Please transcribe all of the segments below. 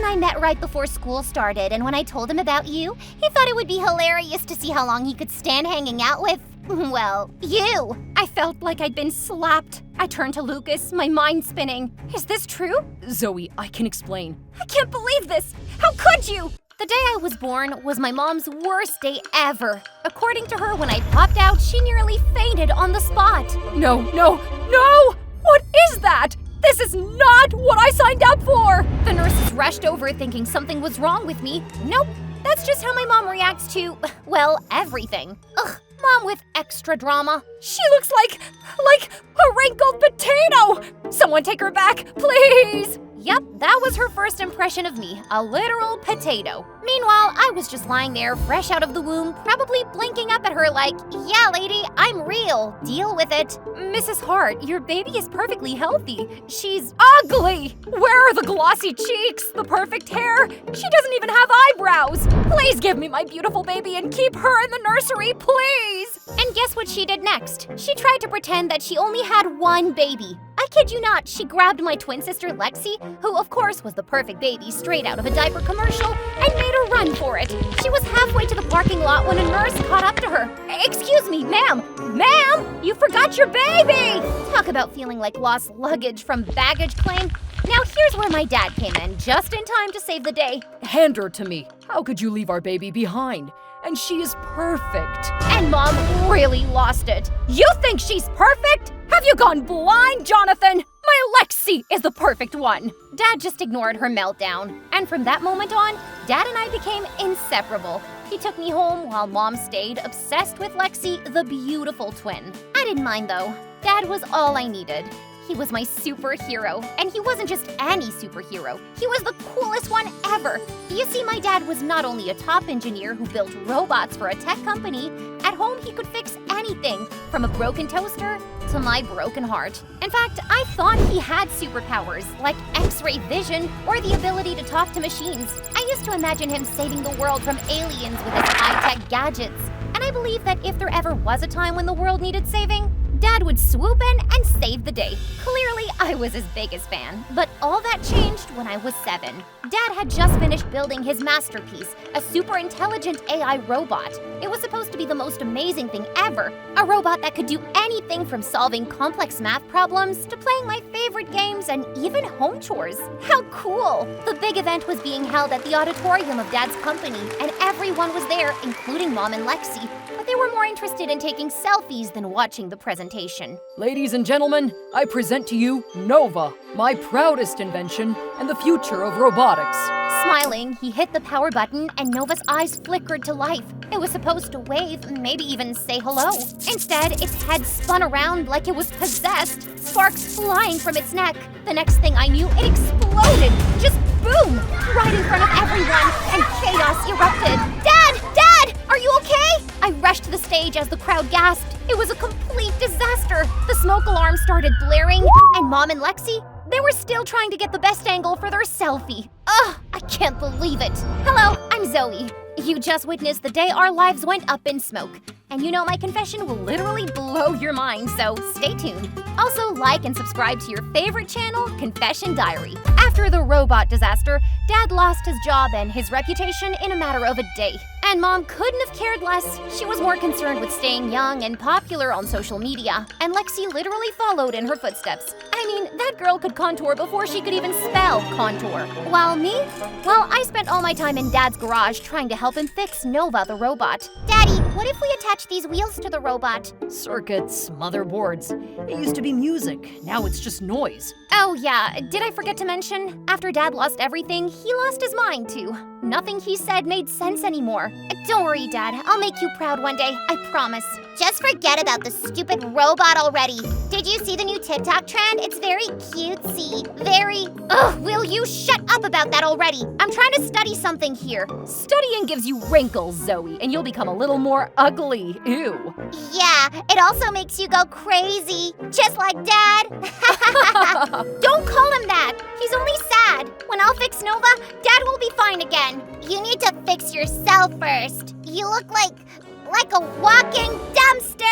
and I met right before school started, and when I told him about you, he thought it would be hilarious to see how long he could stand hanging out with, well, you. I felt like I'd been slapped. I turned to Lucas, my mind spinning. Is this true? Zoe, I can explain. I can't believe this! How could you? The day I was born was my mom's worst day ever. According to her, when I popped out, she nearly fainted on the spot. No! What is that? This is not what I signed up for! The nurses rushed over thinking something was wrong with me. Nope, that's just how my mom reacts to, well, everything. Ugh, mom with extra drama. She looks like a wrinkled potato! Someone take her back, please! Yep, that was her first impression of me, a literal potato. Meanwhile, I was just lying there, fresh out of the womb, probably blinking up at her like, yeah, lady, I'm real. Deal with it. Mrs. Hart, your baby is perfectly healthy. She's ugly! Where are the glossy cheeks, the perfect hair? She doesn't even have eyebrows! Please give me my beautiful baby and keep her in the nursery, please! And guess what she did next? She tried to pretend that she only had one baby. I kid you not, she grabbed my twin sister Lexi, who of course was the perfect baby straight out of a diaper commercial, and made a run for it. She was halfway to the parking lot when a nurse caught up to her. Excuse me, ma'am! Ma'am! You forgot your baby! Talk about feeling like lost luggage from baggage claim. Now here's where my dad came in, just in time to save the day. Hand her to me. How could you leave our baby behind? And she is perfect. And Mom really lost it. You think she's perfect? Have you gone blind, Jonathan? My Lexi is the perfect one. Dad just ignored her meltdown. And from that moment on, Dad and I became inseparable. He took me home while Mom stayed, obsessed with Lexi, the beautiful twin. I didn't mind though. Dad was all I needed. He was my superhero, and he wasn't just any superhero. He was the coolest one ever. You see, my dad was not only a top engineer who built robots for a tech company, at home he could fix anything, from a broken toaster to my broken heart. In fact, I thought he had superpowers, like X-ray vision or the ability to talk to machines. I used to imagine him saving the world from aliens with his high-tech gadgets. And I believe that if there ever was a time when the world needed saving, Dad would swoop in and save the day. Clearly, I was his biggest fan, but all that changed when I was 7. Dad had just finished building his masterpiece, a super intelligent AI robot. It was supposed to be the most amazing thing ever, a robot that could do anything from solving complex math problems to playing my favorite games and even home chores. How cool! The big event was being held at the auditorium of Dad's company, and everyone was there, including Mom and Lexi. But they were more interested in taking selfies than watching the presentation. Ladies and gentlemen, I present to you Nova, my proudest invention and the future of robotics. Smiling, he hit the power button and Nova's eyes flickered to life. It was supposed to wave, maybe even say hello. Instead, its head spun around like it was possessed, sparks flying from its neck. The next thing I knew, it exploded. Just boom! Right in front of everyone, and chaos erupted. Dad! Are you okay? I rushed to the stage as the crowd gasped. It was a complete disaster. The smoke alarm started blaring, and Mom and Lexi, they were still trying to get the best angle for their selfie. Ugh, I can't believe it. Hello, I'm Zoe. You just witnessed the day our lives went up in smoke. And you know my confession will literally blow your mind, so stay tuned. Also, like and subscribe to your favorite channel, Confession Diary. After the robot disaster, Dad lost his job and his reputation in a matter of a day. And Mom couldn't have cared less. She was more concerned with staying young and popular on social media. And Lexi literally followed in her footsteps. I mean, that girl could contour before she could even spell contour. While me? Well, I spent all my time in Dad's garage trying to help him fix Nova the robot. Daddy, what if we attach these wheels to the robot? Circuits, motherboards. It used to be music. Now it's just noise. Oh yeah, did I forget to mention? After Dad lost everything, he lost his mind too. Nothing he said made sense anymore. Don't worry, Dad. I'll make you proud one day. I promise. Just forget about the stupid robot already. Did you see the new TikTok trend? It's very cutesy. Ugh, will you shut up about that already? I'm trying to study something here. Studying gives you wrinkles, Zoe, and you'll become a little more ugly. Ew. Yeah, it also makes you go crazy. Just like Dad. Don't call him that. He's only sad. When I'll fix Nova, Dad will be fine again. You need to fix yourself first. You look like like a walking dumpster.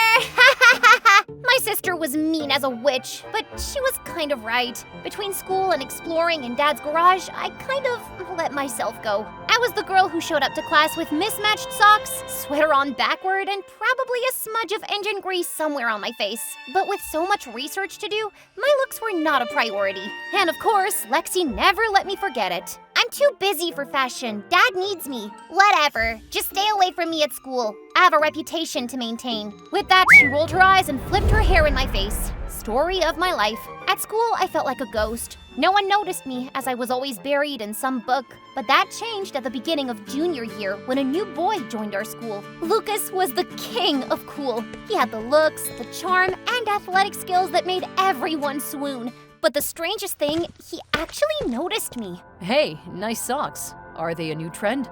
My sister was mean as a witch, but she was kind of right. Between school and exploring in Dad's garage, I kind of let myself go. I was the girl who showed up to class with mismatched socks, sweater on backward, and probably a smudge of engine grease somewhere on my face. But with so much research to do, my looks were not a priority. And of course, Lexi never let me forget it. I'm too busy for fashion. Dad needs me. Whatever. Just stay away from me at school. I have a reputation to maintain. With that, she rolled her eyes and flipped her hair in my face. Story of my life. At school, I felt like a ghost. No one noticed me, as I was always buried in some book. But that changed at the beginning of junior year when a new boy joined our school. Lucas was the king of cool. He had the looks, the charm, and athletic skills that made everyone swoon. But the strangest thing, he actually noticed me. Hey, nice socks. Are they a new trend?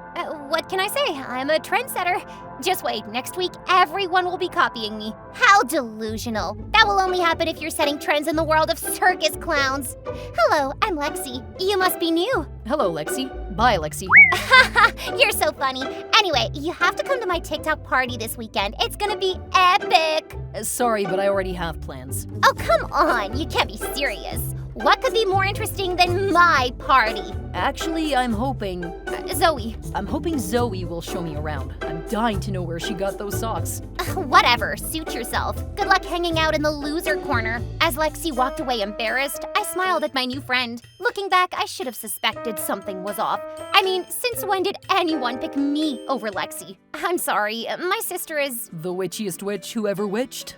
What can I say? I'm a trendsetter. Just wait, next week everyone will be copying me. How delusional. That will only happen if you're setting trends in the world of circus clowns. Hello, I'm Lexi. You must be new. Hello, Lexi. Bye, Lexi. You're so funny. Anyway, you have to come to my TikTok party this weekend. It's gonna be epic. Sorry, but I already have plans. Oh, come on. You can't be serious. What could be more interesting than my party? Actually, I'm hoping Zoe. Zoe will show me around. I'm dying to know where she got those socks. Whatever, suit yourself. Good luck hanging out in the loser corner. As Lexi walked away embarrassed, I smiled at my new friend. Looking back, I should have suspected something was off. I mean, since when did anyone pick me over Lexi? I'm sorry, my sister is... The witchiest witch who ever witched?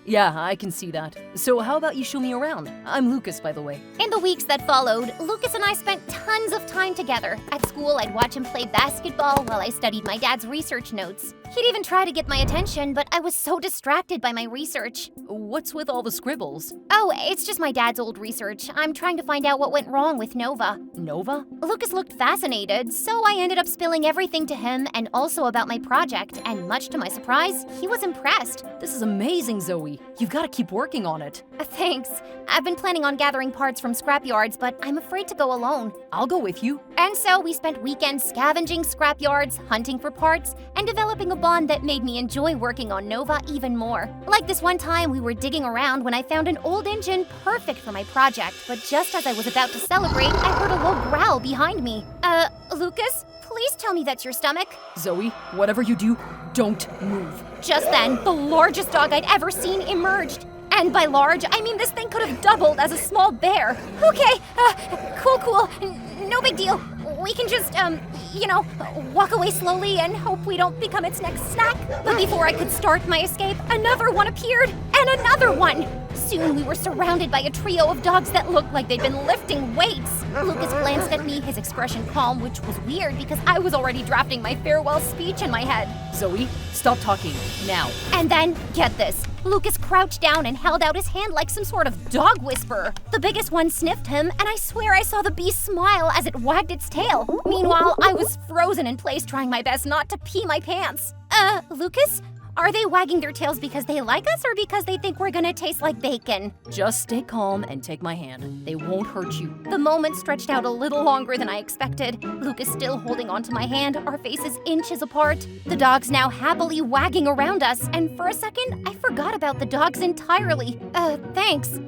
Yeah, I can see that. So how about you show me around? I'm Lucas, by the way. In the weeks that followed, Lucas and I spent tons of time together. At school, I'd watch him play basketball while I studied my dad's research notes. He'd even try to get my attention, but I was so distracted by my research. What's with all the scribbles? Oh, it's just my dad's old research. I'm trying to find out what went wrong with Nova. Nova? Lucas looked fascinated, so I ended up spilling everything to him and also about my project, and much to my surprise, he was impressed. This is amazing, Zoe. You've got to keep working on it. Thanks. I've been planning on gathering parts from scrapyards, but I'm afraid to go alone. I'll go with you. And so we spent weekends scavenging scrapyards, hunting for parts, and developing a bond that made me enjoy working on Nova even more. Like this one time we were digging around when I found an old engine perfect for my project, but just as I was about to celebrate, I heard a low growl behind me. Lucas? Please tell me that's your stomach. Zoe, whatever you do, don't move. Just then, the largest dog I'd ever seen emerged. And by large, I mean this thing could have doubled as a small bear. Okay, cool. No big deal. We can just, walk away slowly and hope we don't become its next snack. But before I could start my escape, another one appeared, and another one. Soon we were surrounded by a trio of dogs that looked like they'd been lifting weights. Lucas glanced at me, his expression calm, which was weird because I was already drafting my farewell speech in my head. Zoe, stop talking, now. And then, get this. Lucas crouched down and held out his hand like some sort of dog whisperer. The biggest one sniffed him, and I swear I saw the beast smile as it wagged its tail. Meanwhile, I was frozen in place trying my best not to pee my pants. Lucas? Are they wagging their tails because they like us or because they think we're gonna taste like bacon? Just stay calm and take my hand. They won't hurt you. The moment stretched out a little longer than I expected. Lucas still holding onto my hand, our faces inches apart. The dogs now happily wagging around us, and for a second, I forgot about the dogs entirely. Thanks,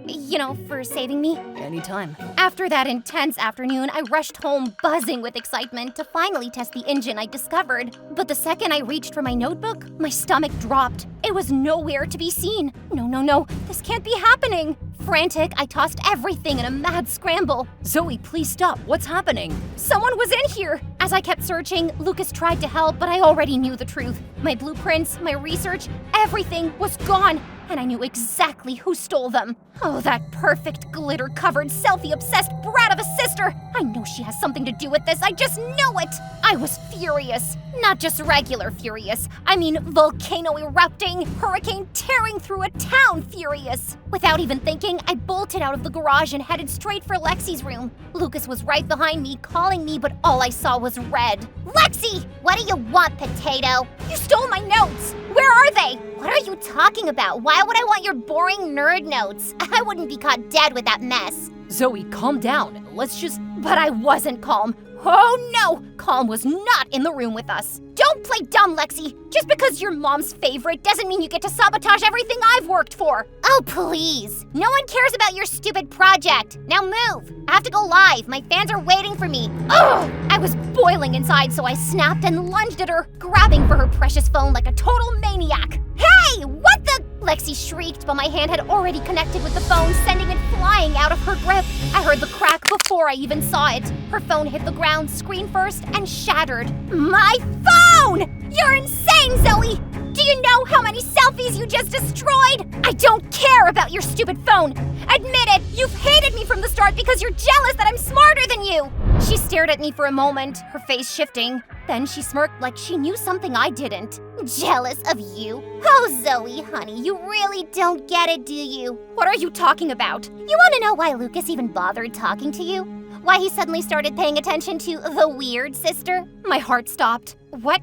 for saving me. Anytime. After that intense afternoon, I rushed home buzzing with excitement to finally test the engine I discovered. But the second I reached for my notebook, my stomach dropped. It was nowhere to be seen. No, this can't be happening. Frantic, I tossed everything in a mad scramble. Zoe, please stop. What's happening? Someone was in here. As I kept searching, Lucas tried to help, but I already knew the truth. My blueprints, my research, everything was gone, and I knew exactly who stole them. Oh, that perfect, glitter-covered, selfie-obsessed brat of a sister! I know she has something to do with this, I just know it! I was furious. Not just regular furious. I mean volcano erupting, hurricane tearing through a town furious. Without even thinking, I bolted out of the garage and headed straight for Lexi's room. Lucas was right behind me, calling me, but all I saw was red. Lexi! What do you want, potato? You stole my notes! Where are they? What are you talking about? Why would I want your boring nerd notes? I wouldn't be caught dead with that mess. Zoe, calm down. Let's just But I wasn't calm. Oh no! Calm was not in the room with us. Don't play dumb, Lexi! Just because you're mom's favorite doesn't mean you get to sabotage everything I've worked for! Oh, please! No one cares about your stupid project! Now move! I have to go live! My fans are waiting for me! Ugh! I was boiling inside, so I snapped and lunged at her, grabbing for her precious phone like a total maniac. Hey! What the? Lexi shrieked, but my hand had already connected with the phone, sending it flying out of her grip. I heard the crack before I even saw it. Her phone hit the ground, screen first, and shattered. My phone! You're insane, Zoe! Do you know how many selfies you just destroyed? I don't care about your stupid phone. Admit it, you've hated me from the start because you're jealous that I'm smarter than you. She stared at me for a moment, her face shifting. Then she smirked like she knew something I didn't. Jealous of you? Oh, Zoe, honey, you really don't get it, do you? What are you talking about? You want to know why Lucas even bothered talking to you? Why he suddenly started paying attention to the weird sister? My heart stopped. What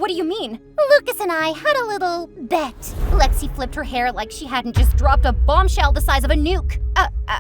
do you mean? Lucas and I had a little bet. Lexi flipped her hair like she hadn't just dropped a bombshell the size of a nuke.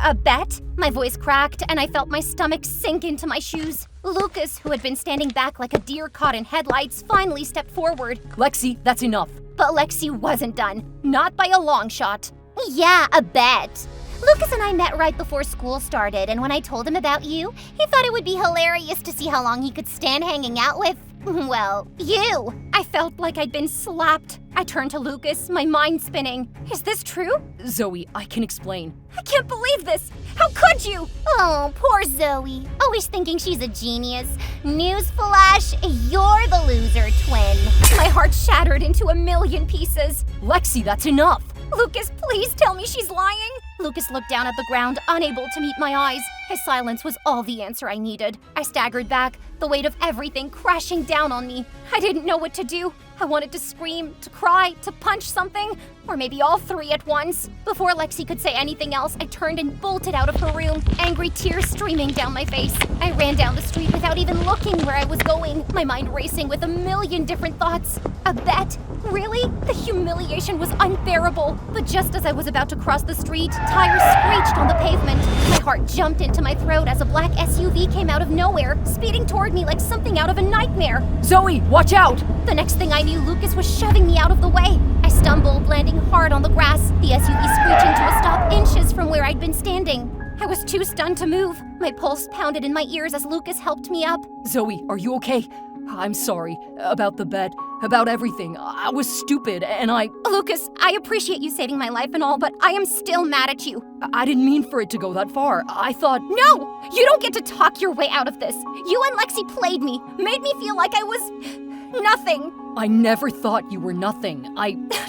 A bet? My voice cracked and I felt my stomach sink into my shoes. Lucas, who had been standing back like a deer caught in headlights, finally stepped forward. Lexi, that's enough. But Lexi wasn't done. Not by a long shot. Yeah, a bet. Lucas and I met right before school started, and when I told him about you, he thought it would be hilarious to see how long he could stand hanging out with, well, you. I felt like I'd been slapped. I turned to Lucas, my mind spinning. Is this true? Zoe, I can explain. I can't believe this! How could you? Oh, poor Zoe. Always thinking she's a genius. Newsflash, you're the loser, twin. My heart shattered into a million pieces. Lexi, that's enough. Lucas, please tell me she's lying. Lucas looked down at the ground, unable to meet my eyes. His silence was all the answer I needed. I staggered back, the weight of everything crashing down on me. I didn't know what to do. I wanted to scream, to cry, to punch something, or maybe all three at once. Before Lexi could say anything else, I turned and bolted out of her room, angry tears streaming down my face. I ran down the street without even looking where I was going, my mind racing with a million different thoughts. A bet? Really? The humiliation was unbearable. But just as I was about to cross the street, tires screeched on the pavement. My heart jumped into my throat as a black SUV came out of nowhere, speeding toward me like something out of a nightmare. Zoe, watch out! The next thing I knew, Lucas was shoving me out of the way. I stumbled, landing hard on the grass, the SUV screeching to a stop inches from where I'd been standing. I was too stunned to move. My pulse pounded in my ears as Lucas helped me up. Zoe, are you okay? I'm sorry. About the bet. About everything. I was stupid and Lucas, I appreciate you saving my life and all, but I am still mad at you. I didn't mean for it to go that far. I thought... No! You don't get to talk your way out of this. You and Lexi played me, made me feel like I was... nothing. I never thought you were nothing.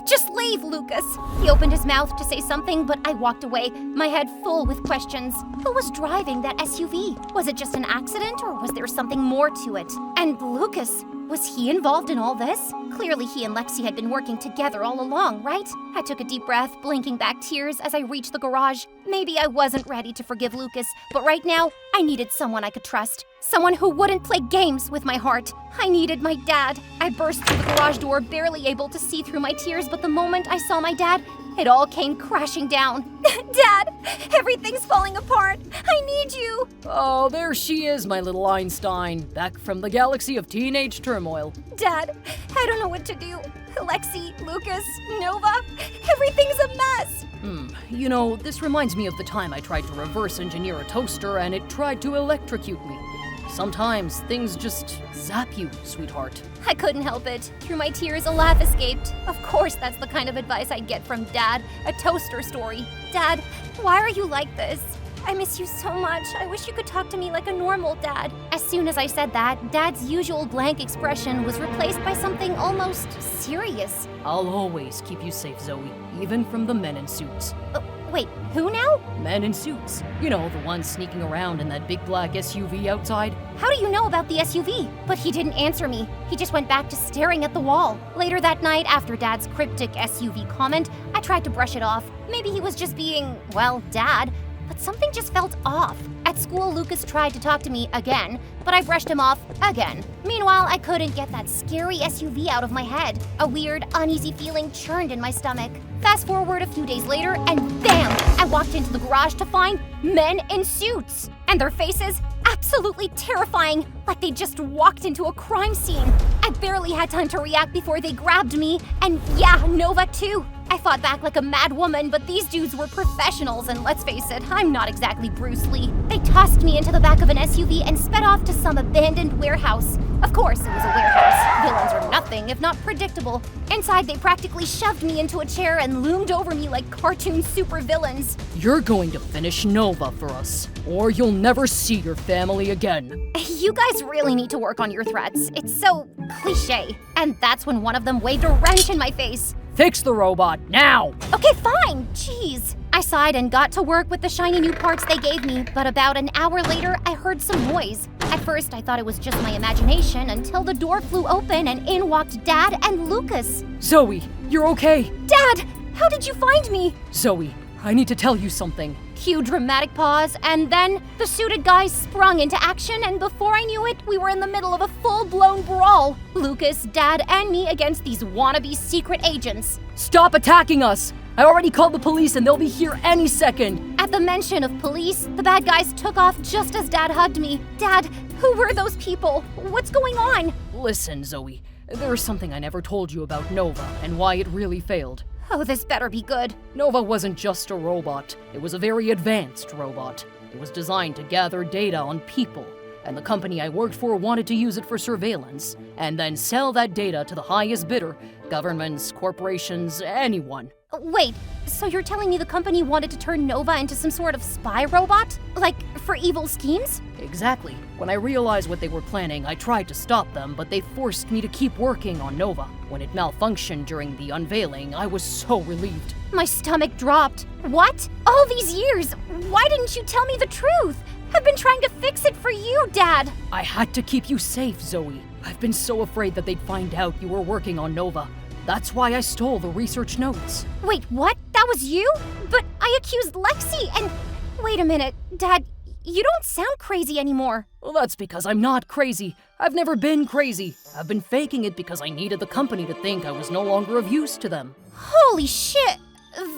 Just leave, Lucas. He opened his mouth to say something, but I walked away, my head full with questions. Who was driving that SUV? Was it just an accident, or was there something more to it? And Lucas, was he involved in all this? Clearly he and Lexi had been working together all along, right? I took a deep breath, blinking back tears as I reached the garage. Maybe I wasn't ready to forgive Lucas, but right now, I needed someone I could trust. Someone who wouldn't play games with my heart. I needed my dad. I burst through the garage door, barely able to see through my tears, but the moment I saw my dad, it all came crashing down. Dad, everything's falling apart. I need you. Oh, there she is, my little Einstein, back from the galaxy of teenage turmoil. Dad, I don't know what to do. Lexi, Lucas, Nova, everything's a mess. You know, this reminds me of the time I tried to reverse engineer a toaster and it tried to electrocute me. Sometimes things just zap you, sweetheart. I couldn't help it. Through my tears, a laugh escaped. Of course, that's the kind of advice I get from Dad, a toaster story. Dad, why are you like this? I miss you so much. I wish you could talk to me like a normal dad. As soon as I said that, Dad's usual blank expression was replaced by something almost serious. I'll always keep you safe, Zoe, even from the men in suits. Wait, who now? Men in suits. You know, the ones sneaking around in that big black SUV outside. How do you know about the SUV? But he didn't answer me. He just went back to staring at the wall. Later that night, after Dad's cryptic SUV comment, I tried to brush it off. Maybe he was just being, well, Dad. But something just felt off. At school, Lucas tried to talk to me again, but I brushed him off again. Meanwhile, I couldn't get that scary SUV out of my head. A weird, uneasy feeling churned in my stomach. Fast forward a few days later, and bam! I walked into the garage to find men in suits. And their faces, absolutely terrifying, like they just walked into a crime scene. I barely had time to react before they grabbed me, and yeah, Nova too. I fought back like a mad woman, but these dudes were professionals, and let's face it, I'm not exactly Bruce Lee. They tossed me into the back of an SUV and sped off to some abandoned warehouse. Of course, it was a warehouse. Villains are nothing if not predictable. Inside, they practically shoved me into a chair and loomed over me like cartoon supervillains. You're going to finish Nova for us, or you'll never see your family again. You guys really need to work on your threats. It's so cliche. And that's when one of them waved a wrench in my face. Fix the robot, now! Okay, fine. Jeez. I sighed and got to work with the shiny new parts they gave me, but about an hour later, I heard some noise. At first, I thought it was just my imagination until the door flew open and in walked Dad and Lucas. Zoe, you're okay? Dad, how did you find me? Zoe, I need to tell you something. Cue dramatic pause, and then the suited guys sprung into action, and before I knew it, we were in the middle of a full-blown brawl. Lucas, Dad, and me against these wannabe secret agents. Stop attacking us! I already called the police and they'll be here any second. At the mention of police, the bad guys took off just as Dad hugged me. Dad, who were those people? What's going on? Listen, Zoe, there is something I never told you about Nova and why it really failed. Oh, this better be good. Nova wasn't just a robot. It was a very advanced robot. It was designed to gather data on people, and the company I worked for wanted to use it for surveillance, and then sell that data to the highest bidder, governments, corporations, anyone. Wait, so you're telling me the company wanted to turn Nova into some sort of spy robot? Like, for evil schemes? Exactly. When I realized what they were planning, I tried to stop them, but they forced me to keep working on Nova. When it malfunctioned during the unveiling, I was so relieved. My stomach dropped. What? All these years? Why didn't you tell me the truth? I've been trying to fix it for you, Dad. I had to keep you safe, Zoe. I've been so afraid that they'd find out you were working on Nova. That's why I stole the research notes. Wait, what? That was you? But I accused Lexi and... Wait a minute, Dad, you don't sound crazy anymore. Well, that's because I'm not crazy. I've never been crazy. I've been faking it because I needed the company to think I was no longer of use to them. Holy shit!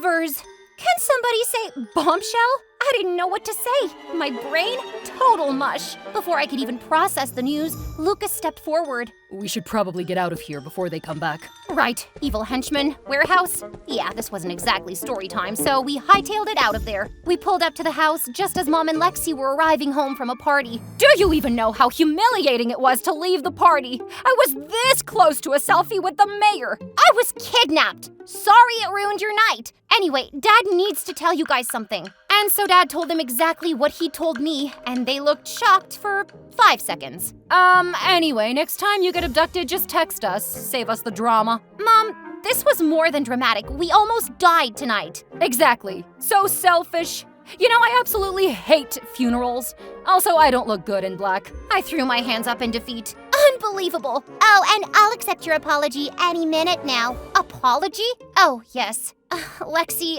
Vers, can somebody say bombshell? I didn't know what to say. My brain, total mush. Before I could even process the news, Lucas stepped forward. We should probably get out of here before they come back. Right, evil henchman, warehouse. Yeah, this wasn't exactly story time, so we hightailed it out of there. We pulled up to the house just as Mom and Lexi were arriving home from a party. Do you even know how humiliating it was to leave the party? I was this close to a selfie with the mayor. I was kidnapped. Sorry it ruined your night. Anyway, Dad needs to tell you guys something. And so Dad told them exactly what he told me, and they looked shocked for 5 seconds. Anyway, next time you get abducted, just text us. Save us the drama. Mom, this was more than dramatic. We almost died tonight. Exactly. So selfish. You know, I absolutely hate funerals. Also, I don't look good in black. I threw my hands up in defeat. Unbelievable. Oh, and I'll accept your apology any minute now. Apology? Oh, yes. Lexi,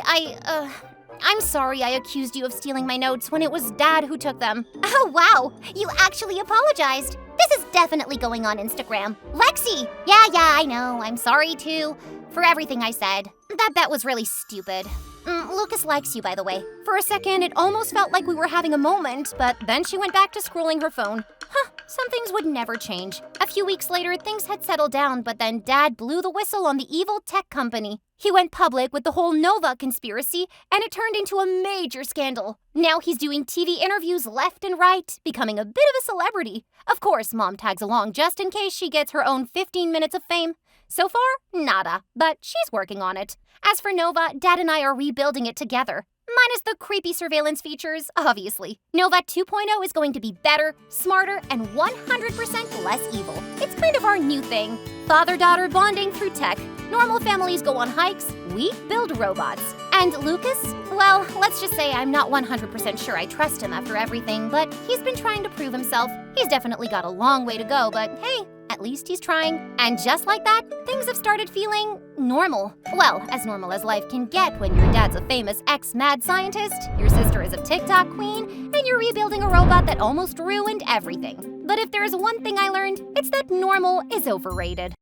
I'm sorry I accused you of stealing my notes when it was Dad who took them. Oh, wow. You actually apologized. This is definitely going on Instagram. Lexi! Yeah, I know. I'm sorry, too. For everything I said. That bet was really stupid. Lucas likes you, by the way. For a second, it almost felt like we were having a moment, but then she went back to scrolling her phone. Some things would never change. A few weeks later, things had settled down, but then Dad blew the whistle on the evil tech company. He went public with the whole Nova conspiracy, and it turned into a major scandal. Now he's doing TV interviews left and right, becoming a bit of a celebrity. Of course, Mom tags along just in case she gets her own 15 minutes of fame. So far, nada, but she's working on it. As for Nova, Dad and I are rebuilding it together. Minus the creepy surveillance features, obviously. Nova 2.0 is going to be better, smarter, and 100% less evil. It's kind of our new thing. Father-daughter bonding through tech. Normal families go on hikes, we build robots. And Lucas? Well, let's just say I'm not 100% sure I trust him after everything, but he's been trying to prove himself. He's definitely got a long way to go, but hey, at least he's trying. And just like that, things have started feeling normal. Well, as normal as life can get when your dad's a famous ex-mad scientist, your sister is a TikTok queen, and you're rebuilding a robot that almost ruined everything. But if there's one thing I learned, it's that normal is overrated.